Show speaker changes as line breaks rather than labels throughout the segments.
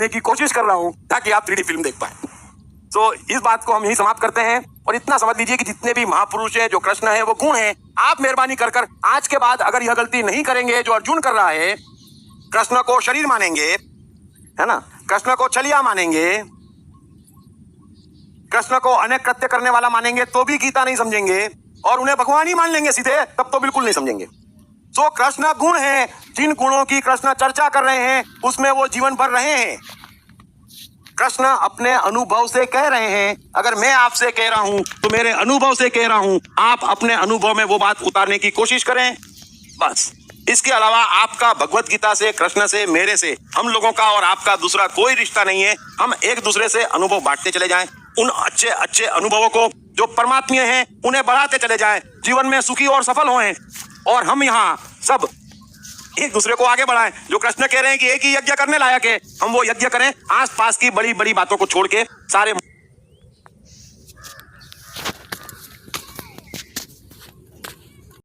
देखने की कोशिश कर रहा हूं ताकि आप 3D फिल्म देख पाए। तो इस बात को हम यही समाप्त करते हैं और इतना समझ लीजिए कि जितने भी महापुरुष हैं, जो कृष्ण है, वो गुण हैं। आप मेहरबानी कर आज के बाद अगर यह गलती नहीं करेंगे जो अर्जुन कर रहा है, कृष्ण को शरीर मानेंगे, है ना, कृष्ण को छलिया मानेंगे, कृष्ण को अनेक कृत्य करने वाला मानेंगे तो भी गीता नहीं समझेंगे, और उन्हें भगवान ही मान लेंगे सीधे, तब तो बिल्कुल नहीं समझेंगे। तो कृष्ण गुण है, जिन गुणों की कृष्ण चर्चा कर रहे हैं उसमें वो जीवन भर रहे हैं। कृष्ण अपने अनुभव से कह रहे हैं। अगर मैं आपसे कह रहा हूं तो मेरे अनुभव से कह रहा हूं, आप अपने अनुभव में वो बात उतारने की कोशिश करें, बस। इसके अलावा आपका भगवत गीता से, कृष्ण से, मेरे से, हम लोगों का और आपका दूसरा कोई रिश्ता नहीं है। हम एक दूसरे से अनुभव बांटते चले जाएं, उन अच्छे अच्छे अनुभवों को जो परमात्मीय हैं उन्हें बढ़ाते चले जाएं, जीवन में सुखी और सफल होएं, और हम यहाँ सब एक दूसरे को आगे बढ़ाएं। जो कृष्ण कह रहे हैं कि एक ही यज्ञ करने लायक है, हम वो यज्ञ करें, आसपास की बड़ी बड़ी बातों को छोड़ के। सारे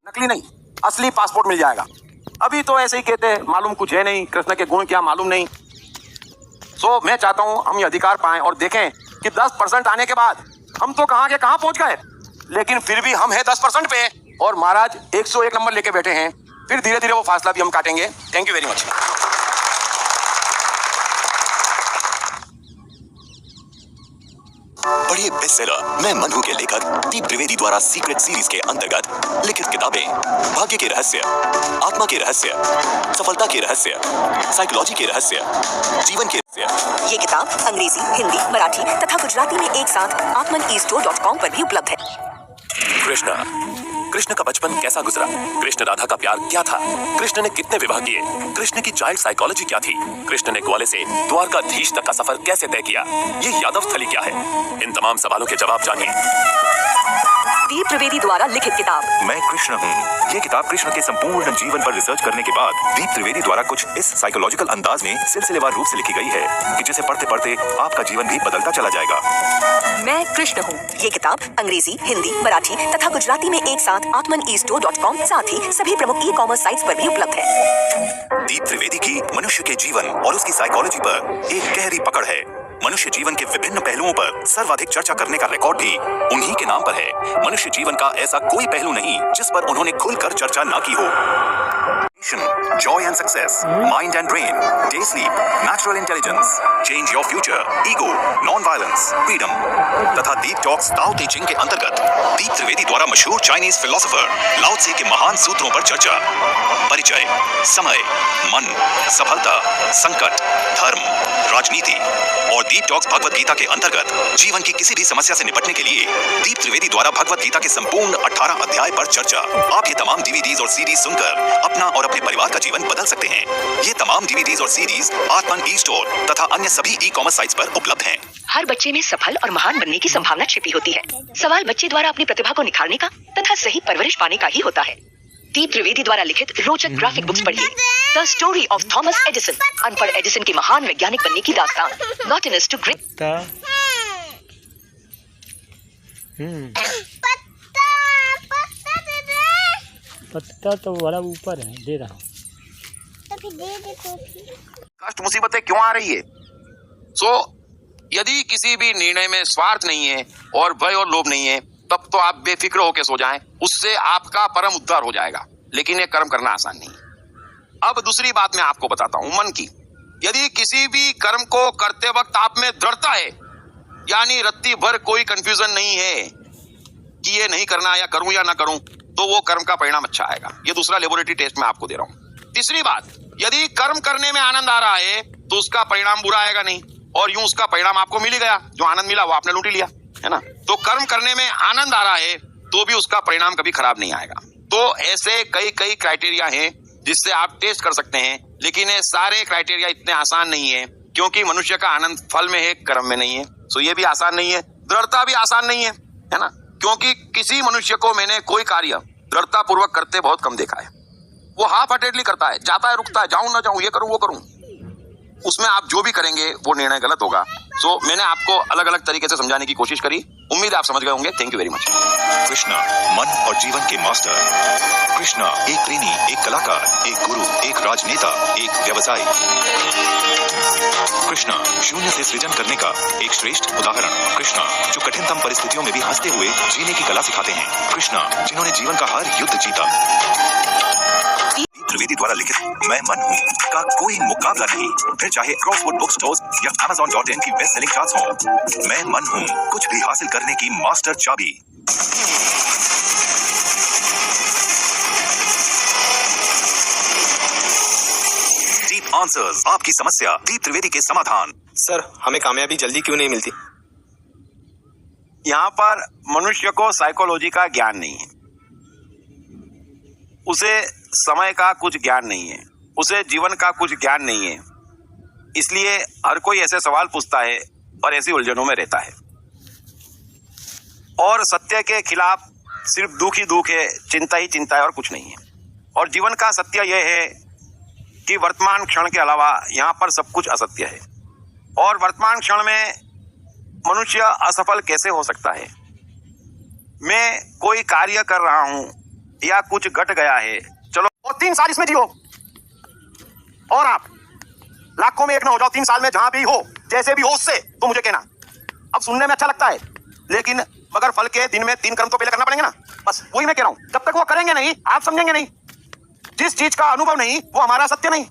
नकली नहीं, असली पासपोर्ट मिल जाएगा। अभी तो ऐसे ही कहते हैं, मालूम कुछ है नहीं, कृष्ण के गुण क्या मालूम नहीं। सो मैं चाहता हूं हम ये अधिकार पाएं और देखें कि 10% आने के बाद हम तो कहां के कहां पहुंच गए, लेकिन फिर भी हम है 10% पे, और महाराज 101 नंबर लेके बैठे हैं। फिर धीरे धीरे वो फासला भी हम काटेंगे। Thank you very much.
पढ़िए बेस्टसेलर मैं मन हूं के लेखक दीप त्रिवेदी द्वारा सीक्रेट सीरीज के अंतर्गत लिखित किताबें भाग्य के रहस्य, आत्मा के रहस्य, सफलता के रहस्य, साइकोलॉजी के रहस्य, जीवन के रहस्य।
ये किताब अंग्रेजी, हिंदी, मराठी तथा गुजराती में एक साथ atmanestore.com पर भी उपलब्ध है।
कृष्ण का बचपन कैसा गुजरा, कृष्ण राधा का प्यार क्या था, कृष्ण ने कितने विवाह किए, कृष्ण की चाइल्ड साइकोलॉजी क्या थी, कृष्ण ने ग्वाले से द्वारकाधीश तक का सफर कैसे तय किया, ये यादव स्थली क्या है, इन तमाम सवालों के जवाब जानिए।
दीप त्रिवेदी द्वारा लिखित किताब
मैं कृष्ण हूँ। ये किताब कृष्ण के संपूर्ण जीवन पर रिसर्च करने के बाद दीप त्रिवेदी द्वारा कुछ इस साइकोलॉजिकल अंदाज में सिलसिलेवार रूप से लिखी गई है कि जिसे पढ़ते पढ़ते आपका जीवन भी बदलता चला जाएगा।
मैं कृष्ण हूँ। ये किताब अंग्रेजी, हिंदी, मराठी तथा गुजराती में एक साथ atmanestore.com साथ ही सभी प्रमुख ई-कॉमर्स साइट्स पर भी उपलब्ध है।
दीप त्रिवेदी की मनुष्य के जीवन और उसकी साइकोलॉजी पर एक गहरी पकड़ है। मनुष्य जीवन के विभिन्न पहलुओं पर सर्वाधिक चर्चा करने का रिकॉर्ड भी उन्हीं के नाम पर है। मनुष्य जीवन का ऐसा कोई पहलू नहीं जिस पर उन्होंने खुलकर चर्चा ना की हो। Joy and success, mind and brain, day sleep, natural intelligence, change your future, ego, non-violence, freedom तथा दीप टॉक्स ताओ ते चिंग के अंतर्गत दीप त्रिवेदी द्वारा मशहूर चाइनीज फिलोसोफर लाओ त्से के महान सूत्रों पर चर्चा, परिचय, समय, मन, सफलता, संकट, धर्म, राजनीति और दीप टॉक्स भगवत गीता के अंतर्गत जीवन की किसी भी समस्या से निपटने के लिए दीप त्रिवेदी द्वारा भगवत गीता के संपूर्ण 18 अध्याय पर चर्चा। आप ये तमाम डीवीडीज और सीडीज सुनकर अपना और अपने परिवार का जीवन बदल सकते हैं। ये तमाम डीवीडीज और सीडीज आत्मन ई स्टोर तथा अन्य सभी ई-कॉमर्स साइट्स पर उपलब्ध हैं।
हर बच्चे में सफल और महान बनने की संभावना छिपी होती है। सवाल बच्चे द्वारा अपनी प्रतिभा को निखारने का तथा सही परवरिश पाने का ही होता है। दीप त्रिवेदी द्वारा लिखित रोचक ग्राफिक बुक्स पढ़िए। The story of Thomas Edison, अनपढ़ एडिसन के महान वैज्ञानिक बनने की दास्तान। नॉट इन टू ग्रेट
पत्ता तो बड़ा ऊपर है, दे रहा हूँ।
कष्ट मुसीबतें क्यों आ रही है? यदि किसी भी निर्णय में स्वार्थ नहीं है और भय और लोभ नहीं है, तब तो आप बेफिक्र होकर सो जाएं, उससे आपका परम उद्धार हो जाएगा। लेकिन ये कर्म करना आसान नहीं है। अब दूसरी बात मैं आपको बताता हूं, मन की। यदि किसी भी कर्म को करते वक्त आप में दृढ़ता है, यानी रत्ती भर कोई कंफ्यूजन नहीं है कि ये नहीं करना या करूं या ना करूं, तो वो कर्म का परिणाम अच्छा आएगा। ये दूसरा लेबोरेटरी टेस्ट मैं आपको दे रहा हूं। तीसरी बात, यदि कर्म करने में आनंद आ रहा है तो उसका परिणाम बुरा आएगा नहीं, और यूं उसका परिणाम आपको मिल ही गया। जो आनंद मिला वो आपने लूट ही लिया, है ना। तो कर्म करने में आनंद आ रहा है तो भी उसका परिणाम कभी खराब नहीं आएगा। तो ऐसे कई कई क्राइटेरिया हैं जिससे आप टेस्ट कर सकते हैं, लेकिन ये सारे क्राइटेरिया इतने आसान नहीं है, क्योंकि मनुष्य का आनंद फल में है, कर्म में नहीं है। सो ये भी आसान नहीं है, दृढ़ता भी आसान नहीं है, है ना। क्योंकि किसी मनुष्य को मैंने कोई कार्य दृढ़ता पूर्वक करते बहुत कम देखा है। वो हाफ हार्टेडली करता है, जाता है रुकता है, जाऊं ना जाऊं, ये करूं वो करूं। उसमें आप जो भी करेंगे वो निर्णय गलत होगा। सो मैंने आपको अलग अलग तरीके से समझाने की कोशिश करी। उम्मीद है आप समझ गए होंगे। Thank you very much.
Krishna, मन और जीवन के मास्टर। कृष्णा एक प्रेमी, एक कलाकार, एक गुरु, एक राजनेता, एक व्यवसायी। कृष्णा शून्य से सृजन करने का एक श्रेष्ठ उदाहरण। कृष्णा जो कठिनतम परिस्थितियों में भी हंसते हुए जीने की कला सिखाते हैं। कृष्णा जिन्होंने जीवन का हर युद्ध जीता। त्रिवेदी द्वारा लिखित मैं मन हूँ का कोई मुकाबला नहीं, फिर चाहे क्रॉसवर्ड बुक स्टोर्स या Amazon.in की बेस्ट सेलिंग चार्ट्स हो। मैं मन हूँ, कुछ भी हासिल करने की मास्टर चाबी। डीप आंसर्स, आपकी समस्या, दीप त्रिवेदी के समाधान।
सर, हमें कामयाबी जल्दी क्यों नहीं मिलती?
यहाँ पर मनुष्य को साइकोलॉजी का ज्ञान नहीं है, उसे समय का कुछ ज्ञान नहीं है, उसे जीवन का कुछ ज्ञान नहीं है। इसलिए हर कोई ऐसे सवाल पूछता है और ऐसी उलझनों में रहता है। और सत्य के खिलाफ सिर्फ दुख ही दुख है, चिंता ही चिंता है और कुछ नहीं है। और जीवन का सत्य यह है कि वर्तमान क्षण के अलावा यहाँ पर सब कुछ असत्य है। और वर्तमान क्षण में मनुष्य असफल कैसे हो सकता है? मैं कोई कार्य कर रहा हूं या कुछ घट गया है, चलो और 3 साल इसमें जियो और आप लाखों में एक ना हो जाओ 3 साल में, जहां भी हो, जैसे भी हो, उससे तो मुझे कहना। अब सुनने में अच्छा लगता है, लेकिन मगर फल के दिन में 3 कर्म तो पहले करना पड़ेंगे ना। बस वही मैं कह रहा हूं, जब तक वो करेंगे नहीं आप समझेंगे नहीं। जिस चीज का अनुभव नहीं वो हमारा सत्य नहीं।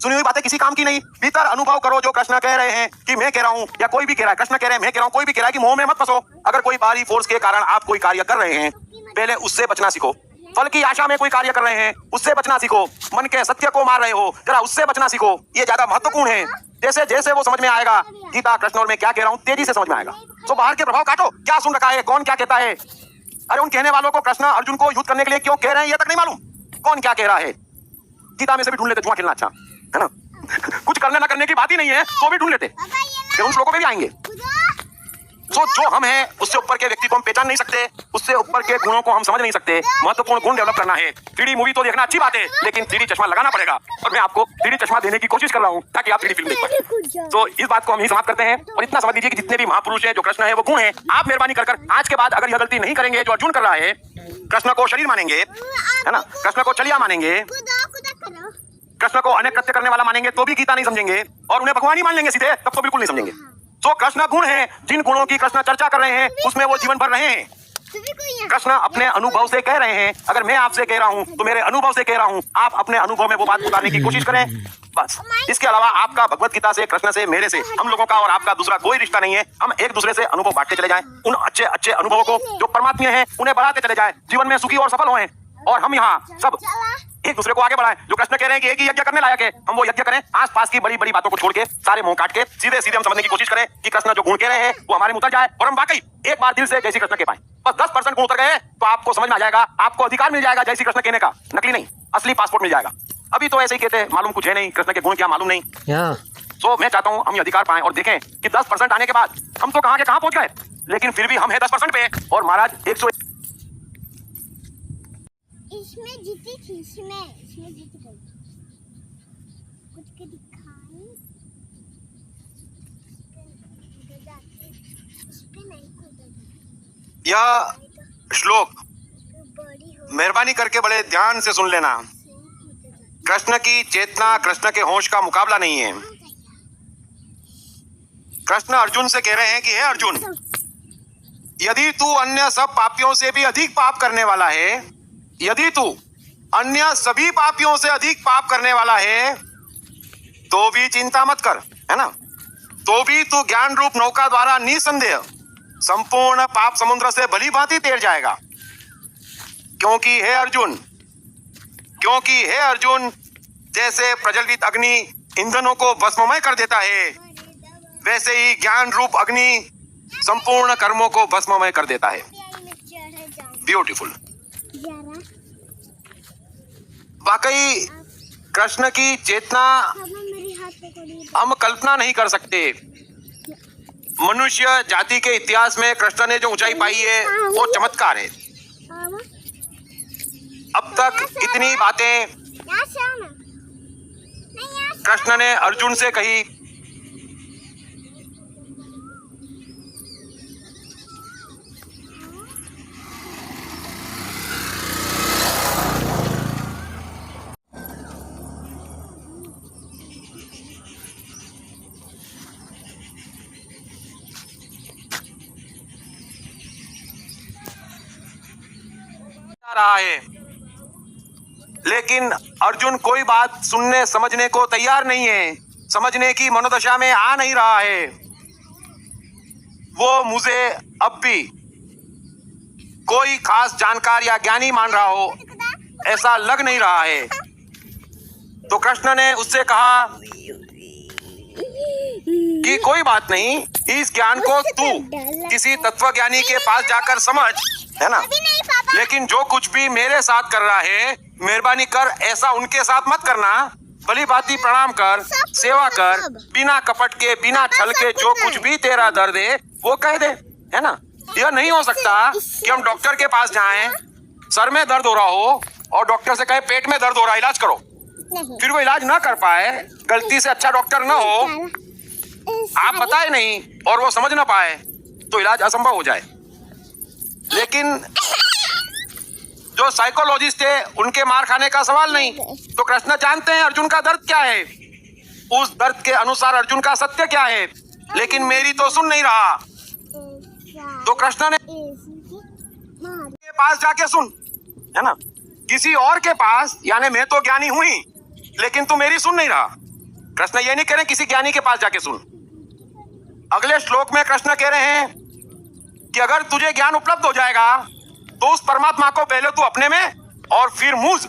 सुनी हुई बातें किसी काम की नहीं। भीतर अनुभव करो जो कृष्ण कह रहे हैं कि मैं कह रहा हूं, या कोई भी कह रहा है, कृष्ण कह रहे हैं, मैं कह रहा हूं, कोई भी कह रहा है कि मोह में मत फंसो। अगर कोई बाहरी फोर्स के कारण आप कोई कार्य कर रहे हैं, पहले उससे बचना सीखो। फल की आशा में कोई कार्य कर रहे हैं, उससे बचना सीखो। मन के सत्य को मार रहे हो, जरा उससे बचना सीखो। ये ज्यादा महत्वपूर्ण है। जैसे जैसे वो समझ में आएगा गीता कृष्ण और मैं क्या कह रहा हूँ, तेजी से समझ में आएगा। तो बाहर के प्रभाव काटो, क्या सुन रखा है, कौन क्या कहता है। अरे उन कहने वालों को कृष्ण अर्जुन को युद्ध करने के लिए क्यों कह रहे हैं ये तक नहीं मालूम। कौन क्या कह रहा है, गीता में से भी ढूंढ लेते, जुआ खेलना अच्छा है ना। कुछ करने ना करने की बात ही नहीं है तो भी ढूंढ लेते, फिर उन श्लोकों पे भी आएंगे। तो जो हम हैं उससे ऊपर के व्यक्ति को हम पहचान नहीं सकते, उससे ऊपर के गुणों को हम समझ नहीं सकते। महत्वपूर्ण गुण डेवलप करना है। 3D मूवी तो देखना अच्छी बात है, लेकिन 3D चश्मा लगाना पड़ेगा। और मैं आपको 3D चश्मा देने की कोशिश कर रहा हूँ ताकि आप 3D फिल्म देख पाए। तो इस बात को हम ही समाप्त करते हैं। और इतना समझ लीजिए कि जितने भी महापुरुष हैं, जो कृष्ण है, वो गुण है। आप मेहरबानी कर आज के बाद अगर यह गलती नहीं करेंगे जो अर्जुन कर रहा है, कृष्ण को शरीर मानेंगे, है ना, कृष्ण को चलिया मानेंगे, कृष्ण को अनेक कृत्य करने वाला मानेंगे तो भी गीता नहीं समझेंगे, और उन्हें भगवान ही मान लेंगे सीधे, तब तो बिल्कुल नहीं समझेंगे। तो कृष्ण गुण है, जिन गुणों की कृष्ण चर्चा कर रहे हैं उसमें वो जीवन भर रहे हैं। कृष्ण अपने अनुभव से कह रहे हैं। अगर मैं आपसे कह रहा हूं तो मेरे अनुभव से कह रहा हूं, आप अपने अनुभव में वो बात उतारने की कोशिश करें, बस। इसके अलावा आपका भगवत गीता से, कृष्ण से, मेरे से, हम लोगों का और आपका दूसरा कोई रिश्ता नहीं है। हम एक दूसरे से अनुभव बांटते चले जाएं, उन अच्छे अच्छे अनुभवों को जो परमात्मीय हैं उन्हें बढ़ाते चले जाएं, जीवन में सुखी और सफल हों। और हम यहाँ सब एक दूसरे को आगे बढ़ाएं। जो कृष्ण कह रहे हैं कि एक ही यज्ञ करने लायक है, हम वो यज्ञ करें। आसपास की बड़ी बड़ी बातों को छोड़ के, सारे मुंह काट के सीधे सीधे हम समझने की कोशिश करें कि कृष्ण जो गुण कह रहे हैं वो हमारे में उतर जाए और हम वाकई एक बार दिल से जय श्री कृष्ण कह पाए। बस 10% गुण उतर गए तो आपको समझ में आ जाएगा, आपको अधिकार मिल जाएगा जय श्री कृष्ण कहने का। नकली नहीं, असली पासपोर्ट मिल जाएगा। अभी तो ऐसे ही कहते हैं, मालूम कुछ है नहीं, कृष्ण के गुण क्या मालूम नहीं। तो मैं चाहता हूँ हम ये अधिकार पाएं और देखें कि 10% आने के बाद हम तो कहाँ के कहाँ पहुंच गए, लेकिन फिर भी हम है 10% पे। और महाराज 100
इसमें जीती थी, इसमें जीती गई। कुछ के दिखाई इस पे नहीं कूदा।
यह श्लोक मेहरबानी करके बड़े ध्यान से सुन लेना। कृष्ण की चेतना, कृष्ण के होश का मुकाबला नहीं है। कृष्ण अर्जुन से कह रहे हैं कि हे अर्जुन, यदि तू अन्य सब पापियों से भी अधिक पाप करने वाला है, यदि तू अन्य सभी पापियों से अधिक पाप करने वाला है, तो भी चिंता मत कर, है ना। तो भी तू ज्ञान रूप नौका द्वारा निसंदेह संपूर्ण पाप समुद्र से भली भांति तैर जाएगा। क्योंकि हे अर्जुन, जैसे प्रज्वलित अग्नि ईंधनों को भस्ममय कर देता है, वैसे ही ज्ञान रूप अग्नि संपूर्ण कर्मों को भस्ममय कर देता है। ब्यूटीफुल। वाकई कृष्ण की चेतना हम कल्पना नहीं कर सकते। मनुष्य जाति के इतिहास में कृष्ण ने जो ऊंचाई पाई है वो चमत्कार है। अब तक इतनी बातें कृष्ण ने अर्जुन से कही, रहा है, लेकिन अर्जुन कोई बात सुनने समझने को तैयार नहीं है, समझने की मनोदशा में आ नहीं रहा है। वो मुझे अब भी कोई खास जानकार या ज्ञानी मान रहा हो ऐसा लग नहीं रहा है। तो कृष्ण ने उससे कहा कि कोई बात नहीं, इस ज्ञान को तू किसी तत्वज्ञानी के पास जाकर समझ, है ना।
अभी नहीं पापा।
लेकिन जो कुछ भी मेरे साथ कर रहा है, मेहरबानी कर ऐसा उनके साथ मत करना। भली भांति प्रणाम कर, सेवा कर, बिना कपट के, बिना छल के जो कुछ भी तेरा दर्द है वो कह दे, है ना। यह नहीं हो सकता कि हम डॉक्टर के पास जाएं, सर में दर्द हो रहा हो और डॉक्टर से कहे पेट में दर्द हो रहा है, इलाज करो, फिर वो इलाज ना कर पाए, गलती से अच्छा डॉक्टर ना हो, आप बताए नहीं और वो समझ ना पाए, तो इलाज असंभव हो जाए। लेकिन जो साइकोलॉजिस्ट है उनके मार खाने का सवाल नहीं। तो कृष्ण जानते हैं अर्जुन का दर्द क्या है, उस दर्द के अनुसार अर्जुन का सत्य क्या है, लेकिन मेरी तो सुन नहीं रहा। तो कृष्ण ने के पास जाके सुन, है ना, किसी और के पास, यानी मैं तो ज्ञानी हुई लेकिन तू मेरी सुन नहीं रहा। कृष्ण ये नहीं कह रहे किसी ज्ञानी के पास जाके सुन। अगले श्लोक में कृष्ण कह रहे हैं कि अगर तुझे ज्ञान उपलब्ध हो जाएगा तो उस परमात्मा को पहले तू अपने में और फिर मुझ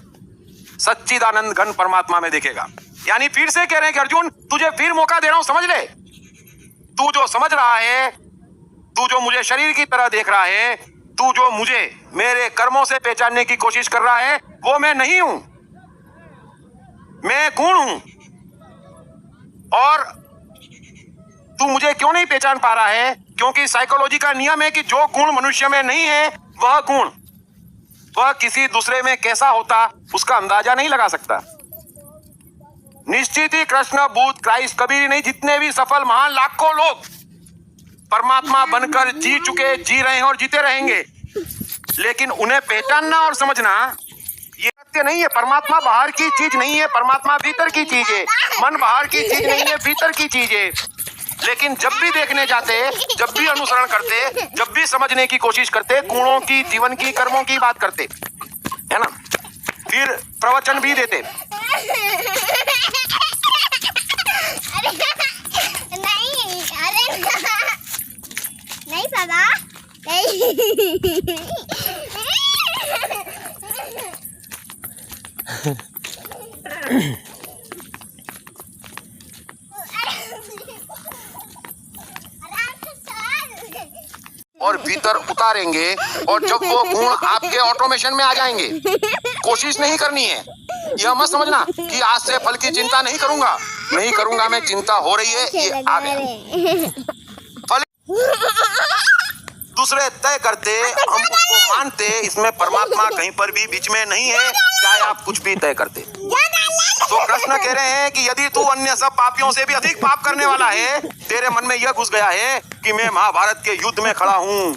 सच्चिदानंद घन परमात्मा में देखेगा। यानी फिर से कह रहे हैं कि अर्जुन तुझे फिर मौका दे रहा हूं, समझ ले। तू जो समझ रहा है, तू जो मुझे शरीर की तरह देख रहा है, तू जो मुझे मेरे कर्मों से पहचानने की कोशिश कर रहा है, वो मैं नहीं हूं, मैं गुण हूं। और तू मुझे क्यों नहीं पहचान पा रहा है? क्योंकि साइकोलॉजी का नियम है कि जो गुण मनुष्य में नहीं है वह गुण वह किसी दूसरे में कैसा होता उसका अंदाजा नहीं लगा सकता। निश्चित ही कृष्ण, बुद्ध, क्राइस्ट, कबीर नहीं, जितने भी सफल महान लाखों लोग परमात्मा बनकर जी चुके, जी रहे हैं और जीते रहेंगे, लेकिन उन्हें पहचानना और समझना ये सत्य नहीं है। परमात्मा बाहर की चीज नहीं है, परमात्मा भीतर की चीज है। मन बाहर की चीज नहीं है, भीतर की चीज है। लेकिन जब भी देखने जाते, जब भी अनुसरण करते, जब भी समझने की कोशिश करते, गुणों की, जीवन की, कर्मों की बात करते, है ना, फिर प्रवचन भी देते।
नहीं, अरे नहीं पापा, नहीं।
और भीतर उतारेंगे और जब वो गुण आपके ऑटोमेशन में आ जाएंगे, कोशिश नहीं करनी है। यह मत समझना कि आज से फल की चिंता नहीं करूंगा, नहीं करूंगा मैं, चिंता हो रही है, ये आ गया। फल दूसरे तय करते, हम उसको मानते, इसमें परमात्मा कहीं पर भी बीच में नहीं है, चाहे आप कुछ भी तय करते। तो कृष्ण कह रहे हैं कि यदि तू अन्य सब पापियों से भी अधिक पाप करने वाला है, तेरे मन में यह घुस गया है कि मैं महाभारत के युद्ध में खड़ा हूँ,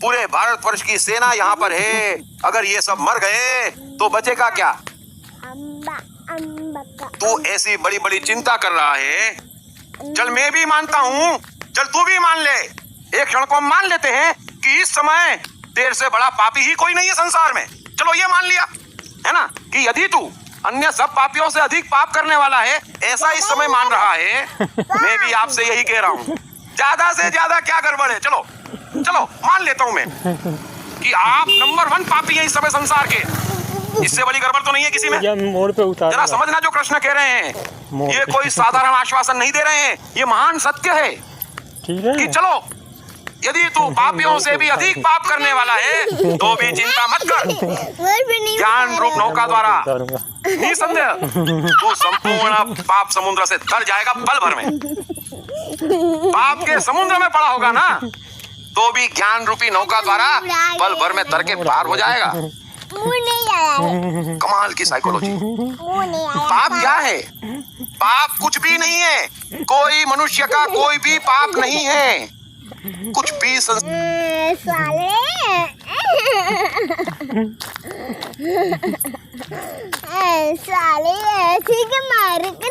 पूरे भारतवर्ष की सेना यहाँ पर है, अगर ये सब मर गए तो बचेगा क्या? तू ऐसी बड़ी बड़ी चिंता कर रहा है। चल मैं भी मानता हूँ, चल तू भी मान ले, एक क्षण को हम मान लेते हैं कि इस समय तेरे से बड़ा पापी ही कोई नहीं है संसार में। चलो ये मान लिया, है ना, कि यदि तू अन्य सब पापियों से अधिक पाप करने वाला है, ऐसा इस समय मान रहा है, मैं भी आपसे यही कह रहा हूँ। ज्यादा से ज्यादा क्या गड़बड़ है? चलो चलो मान लेता हूँ मैं कि आप नंबर 1 पापी हैं इस समय संसार के, इससे बड़ी गड़बड़ तो नहीं है किसी में।
मोड़ पे उतार,
जरा समझना जो कृष्ण कह रहे हैं, ये कोई साधारण आश्वासन नहीं दे रहे हैं, ये महान सत्य है।
ठीक है
कि चलो यदि तू पापियों से भी अधिक पाप करने वाला है तो भी चिंता मत कर, ज्ञान रूप नौका द्वारा निसंदेह तू संपूर्ण पाप समुद्र से तर जाएगा पल भर में। पाप के समुद्र में पड़ा होगा ना, तो भी ज्ञान रूपी नौका द्वारा पल भर में तर के पार हो जाएगा। कमाल की साइकोलॉजी। पाप क्या है? पाप कुछ भी नहीं है, कोई मनुष्य का कोई भी पाप नहीं है, कुछ भी
साले साले ऐसे के मार के